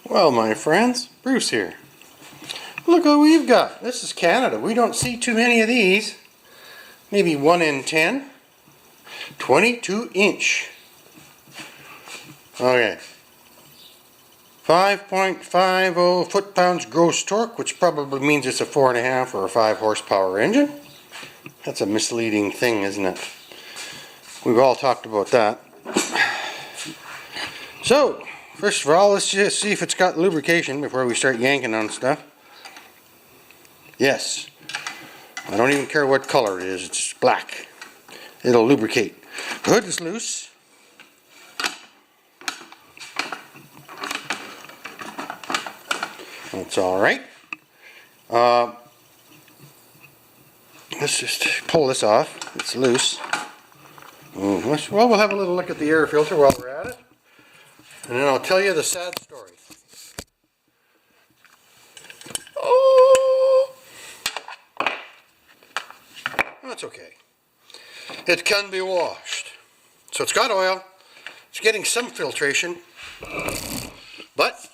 Well, my friends, Bruce here. Look what we've got. This is Canada. We don't see too many of these. Maybe 1 in 10. 22-inch. Okay. 5.50 foot-pounds gross torque, which probably means it's a 4.5 or a 5 horsepower engine. That's a misleading thing, isn't it? We've all talked about that. So, first of all, let's just see if it's got lubrication before we start yanking on stuff. Yes. I don't even care what color it is, it's black. It'll lubricate. The hood is loose. That's alright. Let's just pull this off. It's loose. Well, we'll have a little look at the air filter while we're at it. And then I'll tell you the sad story. Oh! That's okay. It can be washed. So it's got oil. It's getting some filtration. But,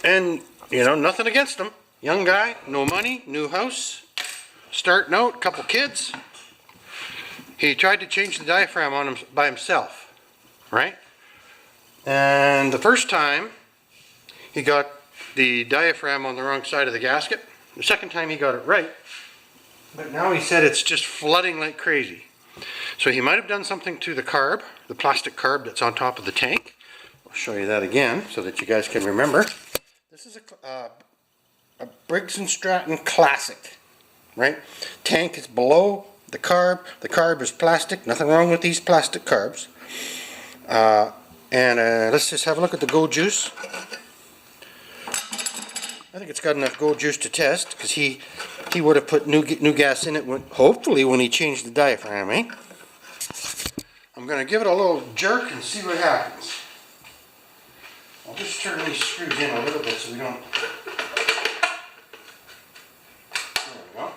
and, you know, nothing against him. Young guy, no money, new house, starting out, couple kids. He tried to change the diaphragm on him by himself, right? And the first time, he got the diaphragm on the wrong side of the gasket. The second time he got it right. But now he said it's just flooding like crazy. So he might have done something to the carb, the plastic carb that's on top of the tank. I'll show you that again so that you guys can remember. This is a Briggs & Stratton Classic, right? Tank is below the carb. The carb is plastic. Nothing wrong with these plastic carbs. Let's just have a look at the go juice. I think it's got enough go juice to test, because he would have put new gas in it hopefully when he changed the diaphragm, eh? I'm going to give it a little jerk and see what happens. I'll just turn these screws in a little bit so we don't. There we go.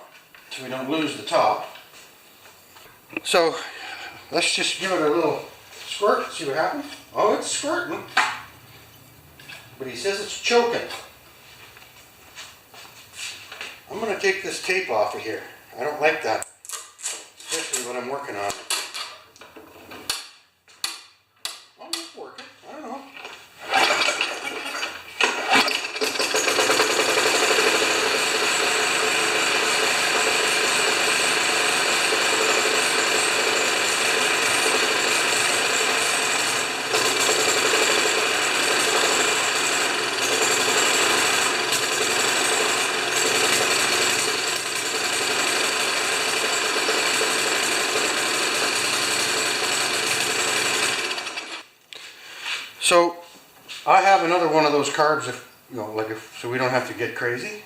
So we don't lose the top. So let's just give it a little squirt, see what happens. Oh, it's squirting. But he says it's choking. I'm going to take this tape off of here. I don't like that, especially when I'm working on it. Oh, it's working. I don't know. So I have another one of those carbs, so we don't have to get crazy.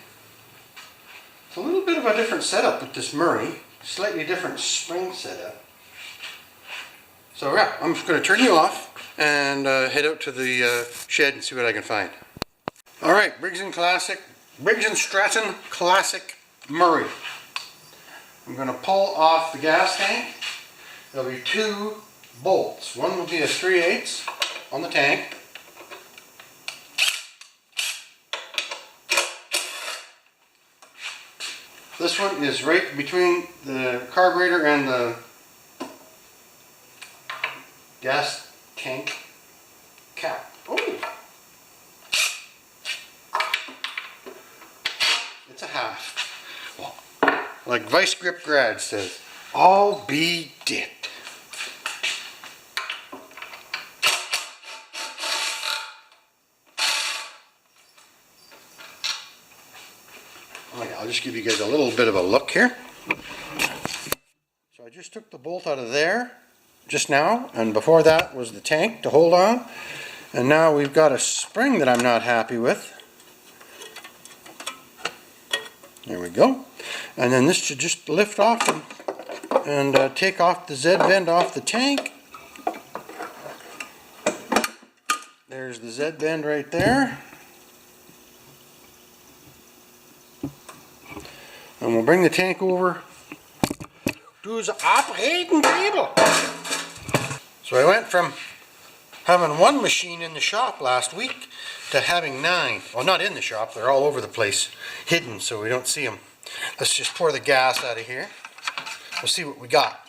It's a little bit of a different setup with this Murray, slightly different spring setup. So yeah, I'm just going to turn you off and head out to the shed and see what I can find. All right, Briggs & Stratton Classic Murray. I'm going to pull off the gas tank. There'll be 2 bolts. One will be a 3/8 on the tank. This one is right between the carburetor and the gas tank cap. Oh! It's a half. Well, like Vice Grip Grad says, all be dipped. I'll just give you guys a little bit of a look here. So I just took the bolt out of there just now, and before that was the tank to hold on. And now we've got a spring that I'm not happy with. There we go. And then this should just lift off and take off the Z-bend off the tank. There's the Z-bend right there. And we'll bring the tank over to the operating table. So I went from having one machine in the shop last week to having 9. Well, not in the shop, they're all over the place, hidden so we don't see them. Let's just pour the gas out of here. We'll see what we got.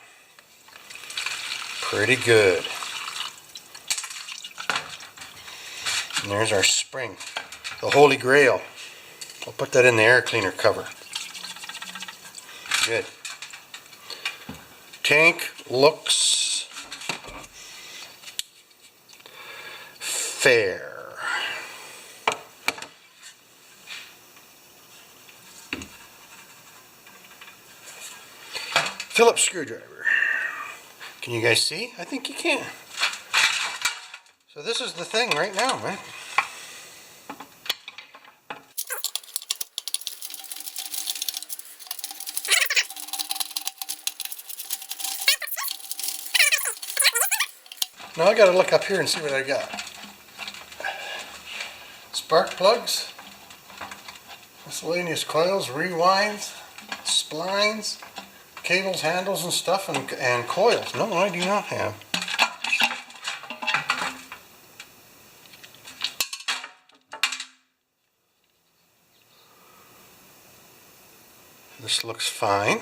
Pretty good. And there's our spring, the Holy Grail. I'll put that in the air cleaner cover. Good. Tank looks fair. Phillips screwdriver. Can you guys see? I think you can. So this is the thing right now, man. Now I gotta look up here and see what I got. Spark plugs, miscellaneous coils, rewinds, splines, cables, handles and stuff, and coils. No, I do not have. This looks fine.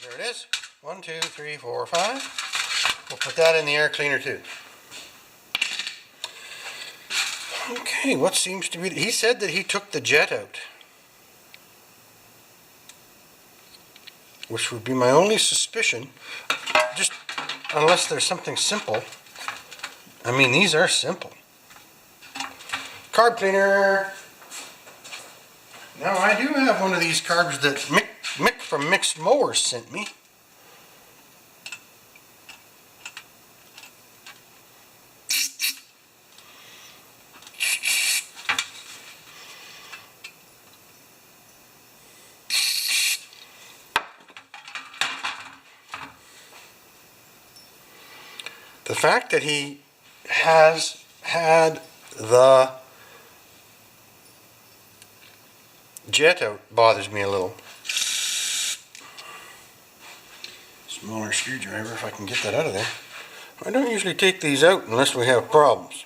There it is. 1, 2, 3, 4, 5. We'll put that in the air cleaner too. Okay, what seems to be... He said that he took the jet out, which would be my only suspicion, just unless there's something simple. I mean, these are simple. Carb cleaner. Now I do have one of these carbs that Mick from Mixed Mowers sent me. The fact that he has had the jet out bothers me a little. Smaller screwdriver, if I can get that out of there. I don't usually take these out unless we have problems.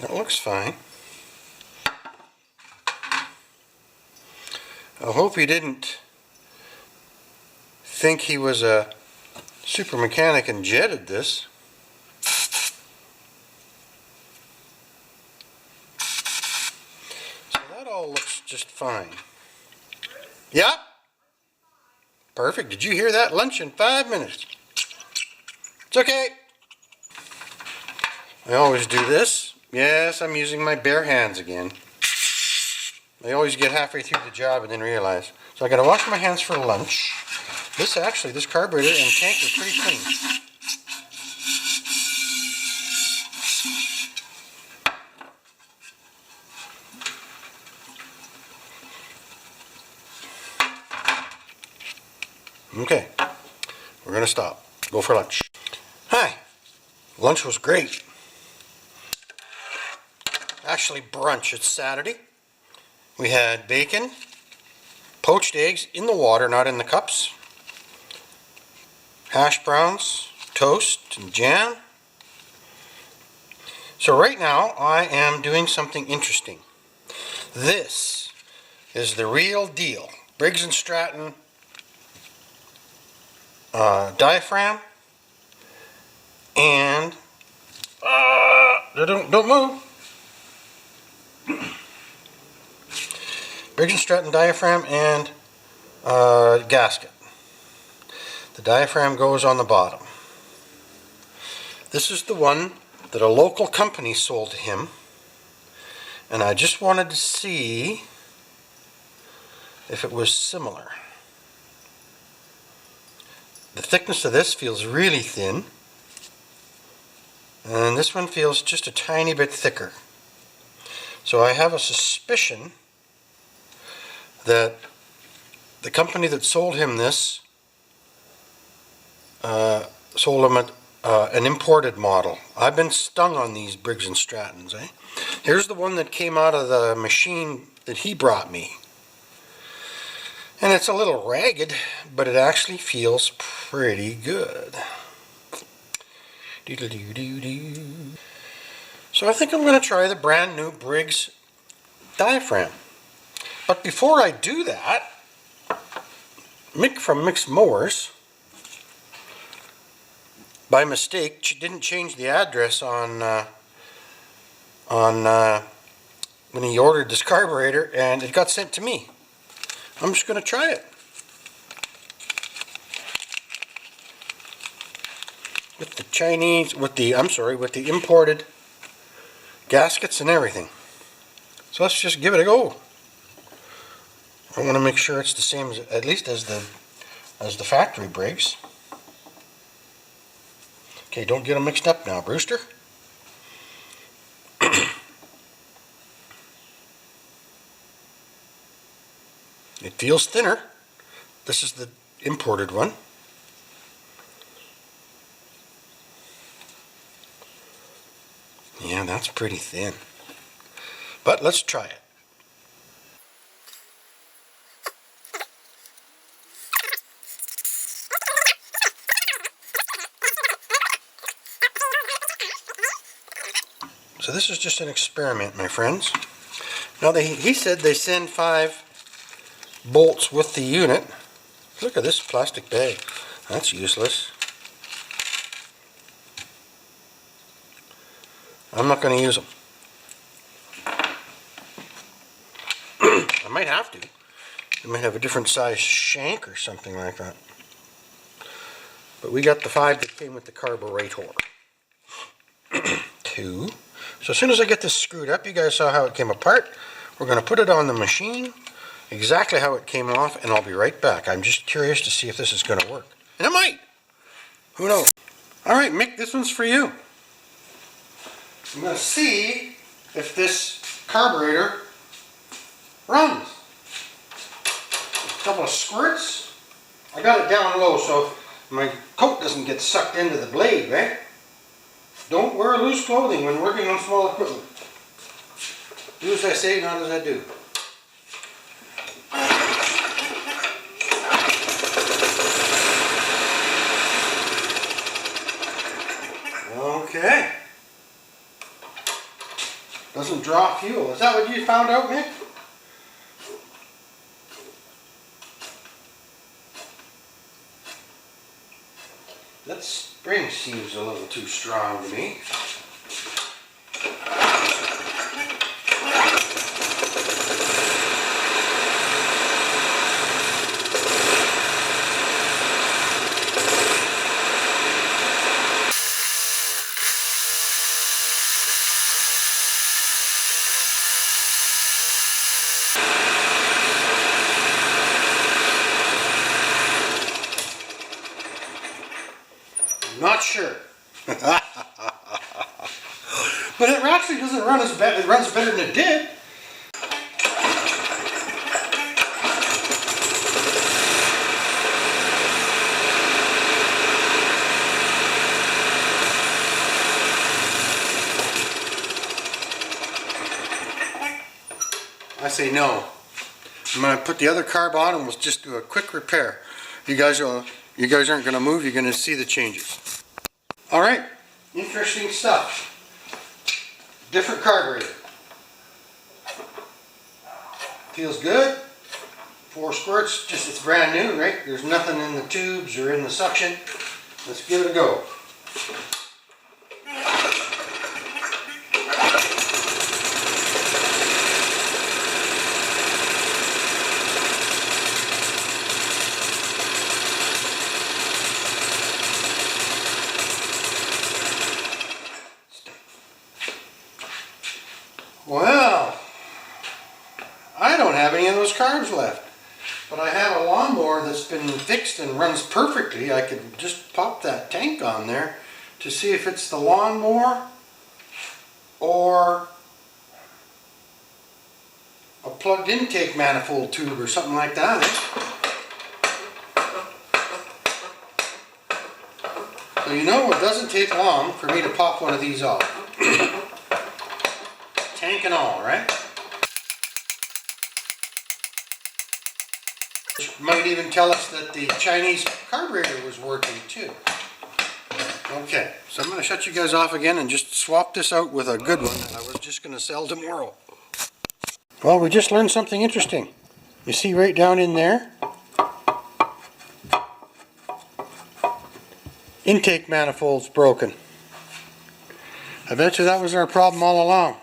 That looks fine. I hope he didn't think he was a super mechanic and jetted this. So that all looks just fine. Yeah? Perfect. Did you hear that? Lunch in 5 minutes. It's okay. I always do this. Yes, I'm using my bare hands again. I always get halfway through the job and then realize. So I gotta wash my hands for lunch. This carburetor and tank are pretty clean. Okay, we're gonna stop. Go for lunch. Hi, lunch was great. Actually brunch, it's Saturday. We had bacon, poached eggs in the water, not in the cups, hash browns, toast, and jam. So right now I am doing something interesting. This is the real deal. Briggs & Stratton diaphragm, and don't move. Briggs & Stratton diaphragm and gasket. The diaphragm goes on the bottom. This is the one that a local company sold to him, and I just wanted to see if it was similar. The thickness of this feels really thin, and this one feels just a tiny bit thicker. So I have a suspicion that the company that sold him this sold him an imported model. I've been stung on these Briggs and Strattons. Here's the one that came out of the machine that he brought me. And it's a little ragged, but it actually feels pretty good. So I think I'm going to try the brand new Briggs diaphragm. But before I do that, Mick from Mick's Mowers, by mistake, didn't change the address on when he ordered this carburetor, and it got sent to me. I'm just going to try it with the imported gaskets and everything. So let's just give it a go. I want to make sure it's the same at least as the factory Briggs. Okay, don't get them mixed up now, Brewster. It feels thinner. This is the imported one. Yeah, that's pretty thin. But let's try it. So this is just an experiment, my friends. Now he said they send 5 bolts with the unit. Look at this plastic bag. That's useless. I'm not going to use them. I might have to. They might have a different size shank or something like that. But we got the 5 that came with the carburetor. 2. So as soon as I get this screwed up, you guys saw how it came apart. We're going to put it on the machine, exactly how it came off, and I'll be right back. I'm just curious to see if this is going to work. And it might. Who knows? All right, Mick, this one's for you. I'm going to see if this carburetor runs. A couple of squirts. I got it down low so my coat doesn't get sucked into the blade, right? Don't wear loose clothing when working on small equipment. Do as I say, not as I do. Okay. Doesn't draw fuel. Is that what you found out, Mick? That spring seems a little too strong to me. Not sure. But it actually doesn't run as bad. It runs better than it did. I say no. I'm going to put the other carb on and we'll just do a quick repair. You guys aren't going to move. You're going to see the changes. All right, interesting stuff. Different carburetor. Feels good. 4 squirts, just it's brand new, right? There's nothing in the tubes or in the suction. Let's give it a go. Well, I don't have any of those carbs left. but I have a lawnmower that's been fixed and runs perfectly. I could just pop that tank on there to see if it's the lawnmower or a plugged intake manifold tube or something like that. So you know, it doesn't take long for me to pop one of these off. Tank and all, right? Which might even tell us that the Chinese carburetor was working too. Okay, so I'm going to shut you guys off again and just swap this out with a good one that I was just going to sell tomorrow. Well, we just learned something interesting. You see right down in there? Intake manifold's broken. I bet you that was our problem all along.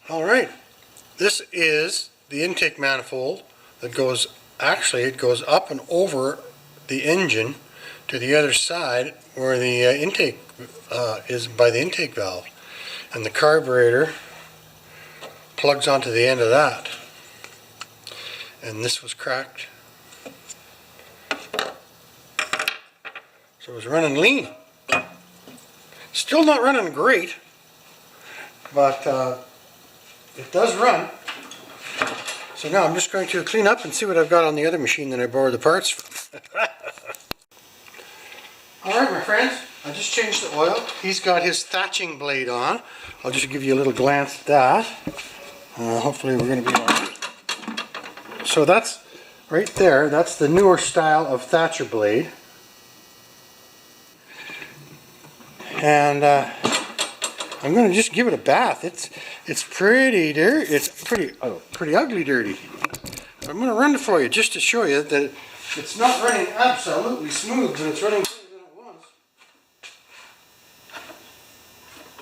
Alright, this is the intake manifold that goes, actually it goes up and over the engine to the other side where the intake is by the intake valve. And the carburetor plugs onto the end of that. And this was cracked. So it was running lean. Still not running great, but it does run. So now I'm just going to clean up and see what I've got on the other machine that I borrowed the parts from. Alright my friends, I just changed the oil. He's got his thatching blade on. I'll just give you a little glance at that. Hopefully we're going to be alright. So that's right there, that's the newer style of thatcher blade. And I'm going to just give it a bath. It's pretty dirty. It's pretty ugly dirty. I'm going to run it for you just to show you that it's not running absolutely smooth, but it's running better than it was.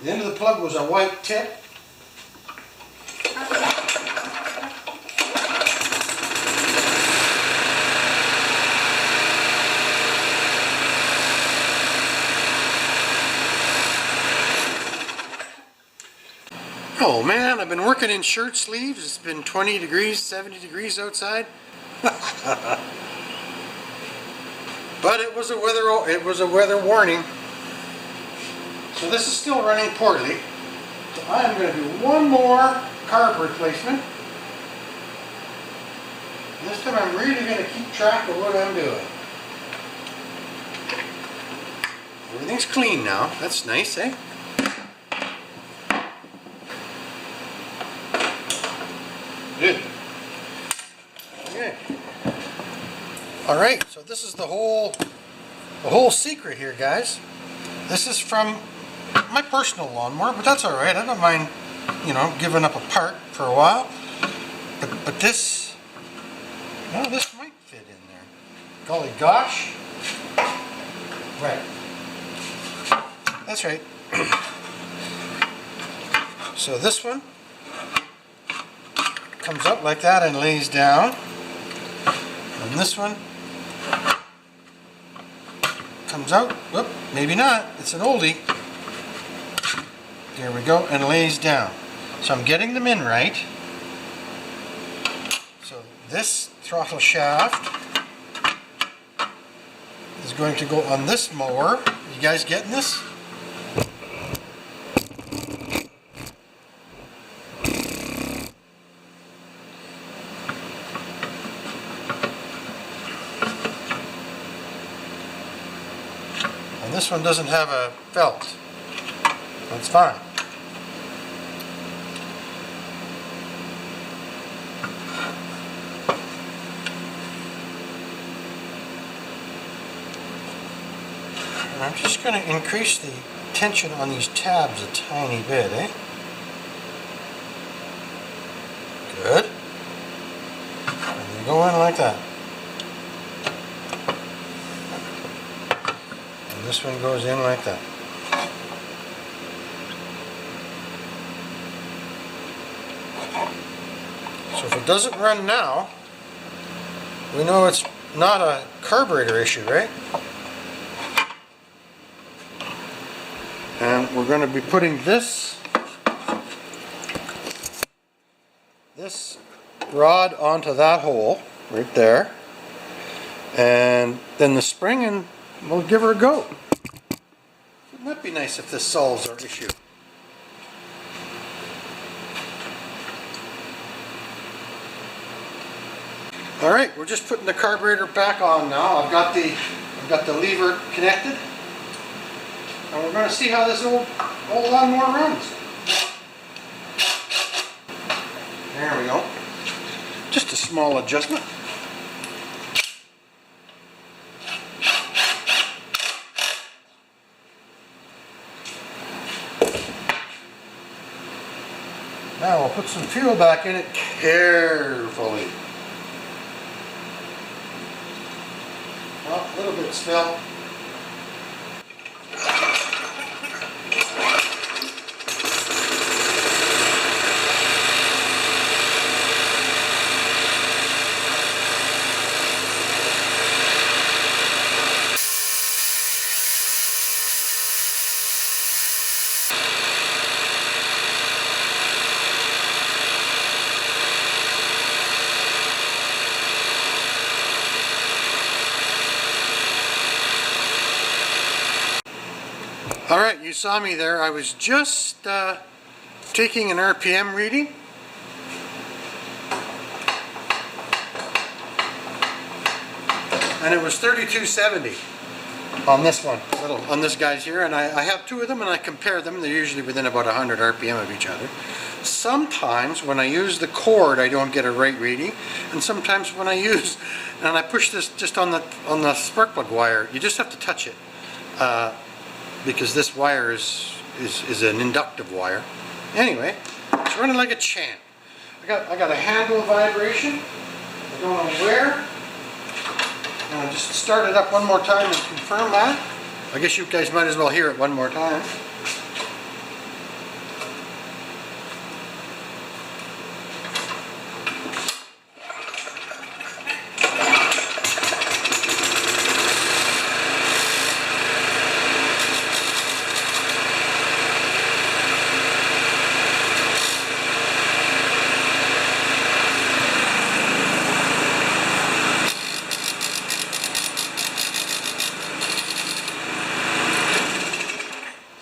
The end of the plug was a white tip. Oh man, I've been working in shirt sleeves. It's been 20 degrees, 70 degrees outside. But it was a weather warning. So this is still running poorly. So I am going to do one more carb replacement. And this time I'm really going to keep track of what I'm doing. Everything's clean now. That's nice, eh? Good. Okay. Alright, so this is the whole secret here, guys. This is from my personal lawnmower, but that's alright. I don't mind, you know, giving up a part for a while. But this, well, this might fit in there. Golly gosh. Right. That's right. So this one comes up like that and lays down, and this one comes out, whoop, maybe not, it's an oldie, there we go, and lays down. So I'm getting them in right. So this throttle shaft is going to go on this mower. You guys getting this? This one doesn't have a belt. That's fine. And I'm just going to increase the tension on these tabs a tiny bit, eh? Good. And you go in like that. This one goes in like that. So if it doesn't run now, we know it's not a carburetor issue, right? And we're going to be putting this rod onto that hole right there, and then the spring, and we'll give her a go. Wouldn't that be nice if this solves our issue? Alright, we're just putting the carburetor back on now. I've got the lever connected, and we're going to see how this old lawnmower runs. There we go. Just a small adjustment. Now we'll put some fuel back in it carefully. Oh, a little bit spill. Alright, you saw me there. I was just taking an RPM reading. And it was 3270 on this one, on this guy's here. And I have two of them and I compare them. They're usually within about 100 RPM of each other. Sometimes when I use the cord I don't get a right reading. And sometimes when I use, and I push this just on the spark plug wire, you just have to touch it. Because this wire is an inductive wire. Anyway, it's running like a champ. I got a handle vibration. I don't know where. And I'll just start it up one more time and confirm that. I guess you guys might as well hear it one more time.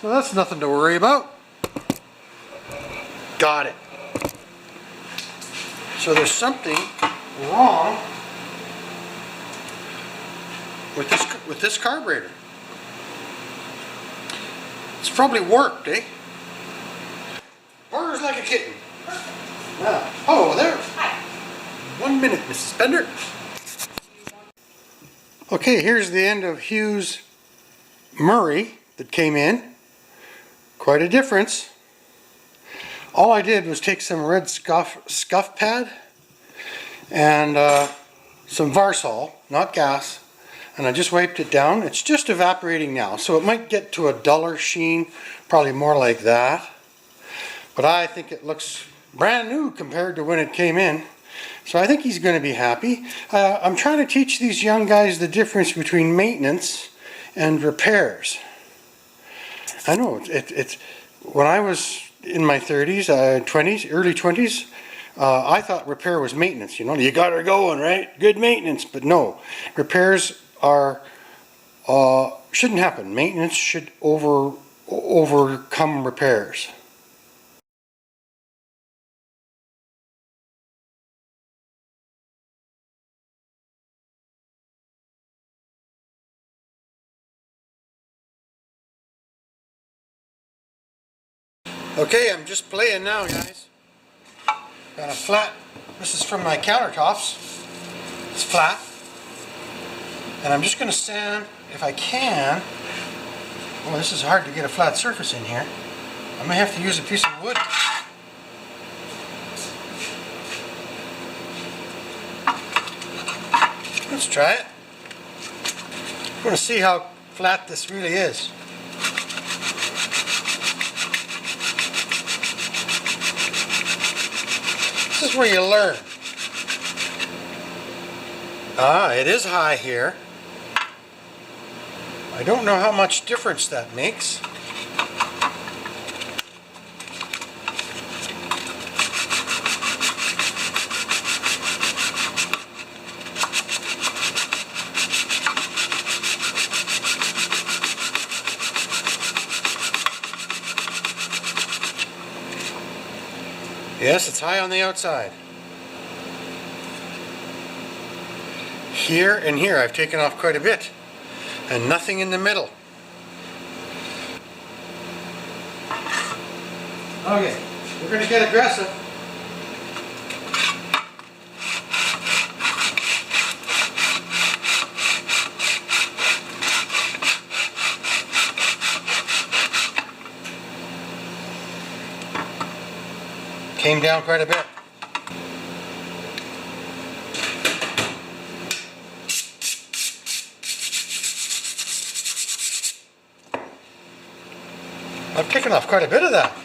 So that's nothing to worry about. Got it. So there's something wrong with this carburetor. It's probably warped, eh? Purrs like a kitten. Now, hello there. Hi. 1 minute, Mrs. Bender. Okay, here's the end of Hugh's Murray that came in. Quite a difference. All I did was take some red scuff pad and some Varsol, not gas, and I just wiped it down. It's just evaporating now, so it might get to a duller sheen, probably more like that. But I think it looks brand new compared to when it came in. So I think he's going to be happy. I'm trying to teach these young guys the difference between maintenance and repairs. I know, it's when I was in my 30s, 20s, early 20s, I thought repair was maintenance. You know, you got her going, right? Good maintenance. But no, repairs are shouldn't happen. Maintenance should overcome repairs. Okay, I'm just playing now, guys. Got a flat, this is from my countertops. It's flat. And I'm just going to sand, if I can. Oh, this is hard to get a flat surface in here. I may have to use a piece of wood. Let's try it. I'm going to see how flat this really is. This is where you learn. It is high here. I don't know how much difference that makes. Yes, it's high on the outside. Here and here I've taken off quite a bit, and nothing in the middle. Okay, we're going to get aggressive. Came down quite a bit. I've taken off quite a bit of that.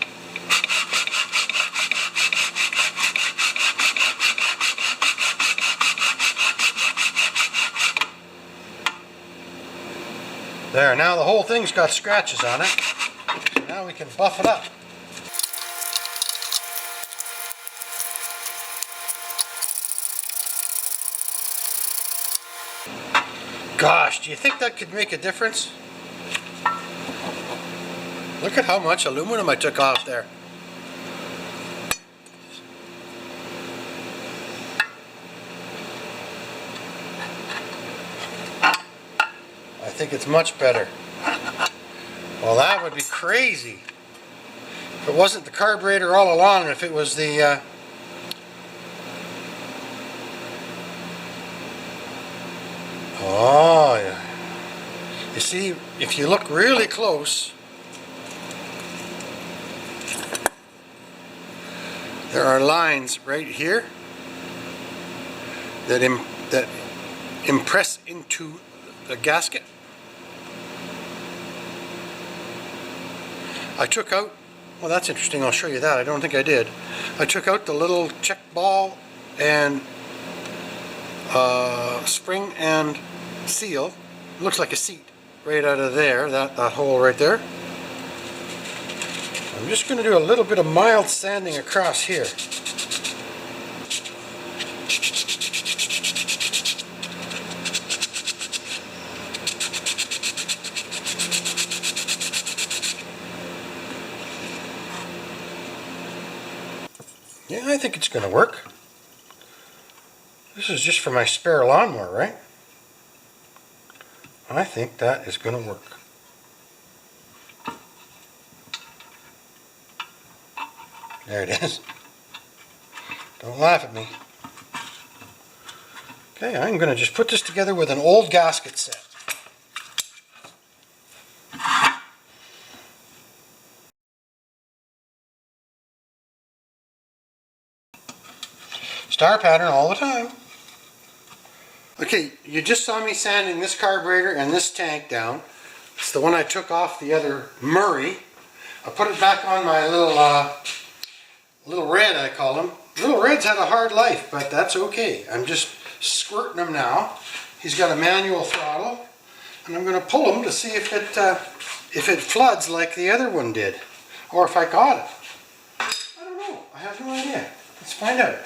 There, now the whole thing's got scratches on it. So now we can buff it up. Gosh, do you think that could make a difference? Look at how much aluminum I took off there. I think it's much better. Well, that would be crazy. If it wasn't the carburetor all along, if it was the oh, yeah. You see, if you look really close, there are lines right here that impress into the gasket. I took out, well, that's interesting, I'll show you that. I don't think I did. I took out the little check ball and spring and seal. It looks like a seat right out of there, that hole right there. I'm just going to do a little bit of mild sanding across here. Yeah, I think it's going to work. This is just for my spare lawnmower, right? I think that is going to work. There it is. Don't laugh at me. Okay, I'm going to just put this together with an old gasket set. Star pattern all the time. Okay, you just saw me sanding this carburetor and this tank down. It's the one I took off the other Murray. I put it back on my little red, I call him. Little Red's had a hard life, but that's okay. I'm just squirting him now. He's got a manual throttle, and I'm going to pull him to see if it floods like the other one did, or if I got it. I don't know. I have no idea. Let's find out.